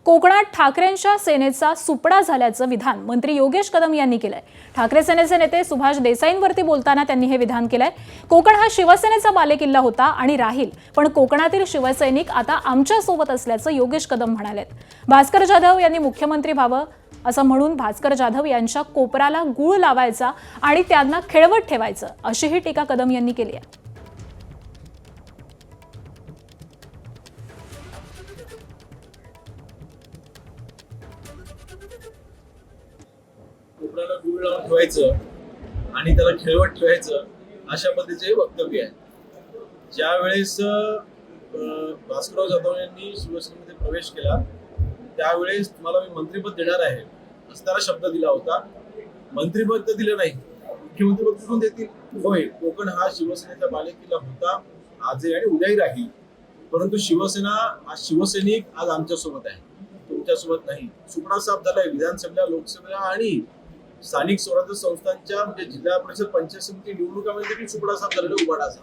कोकणात ठाकरेंच्या सेनेचा सुपडा झाल्याचं विधान मंत्री योगेश कदम यांनी केलंय। ठाकरे सेनेचे नेते सुभाष देसाईंवरती बोलताना त्यांनी हे विधान केलंय। कोकण हा शिवसेनेचा बालेकिल्ला होता आणि राहील, पण कोकणातील शिवसैनिक आता आमच्या सोबत असल्याचं योगेश कदम म्हणालेत। भास्कर जाधव यांनी मुख्यमंत्री व्हावं असं म्हणून भास्कर जाधव यांच्या कोपराला गूळ लावायचा आणि त्यांना खेळवत ठेवायचं, अशीही टीका कदम यांनी केली आहे। कोपऱ्याला गुळ लावून ठेवायचं आणि त्याला खेळवत ठेवायचं, अशा पद्धतीचे वक्तव्य आहे। ज्या वेळेस भास्करराव जाधव यांनी शिवसेनेमध्ये प्रवेश केला त्यावेळेस मला मी मंत्रिपद देणार आहे असं त्याला शब्द दिला होता। मंत्रिपद तर दिलं नाही, मुख्यमंत्रीपद कुठून देतील? होय, कोकण हा शिवसेनेचा बालेकिल्ला होता, आजही आणि उद्याही राहील, परंतु शिवसेना आज शिवसैनिक आज आमच्यासोबत आहे, तुमच्यासोबत नाही। सुपडा साफ झालाय विधानसभेला, लोकसभेला आणि स्थानिक स्वराज्य संस्थांच्या म्हणजे जिल्हा परिषद पंचायत समिती निवडणुकांमध्ये देखील सुपडा साफ झालेला उभाटा असा।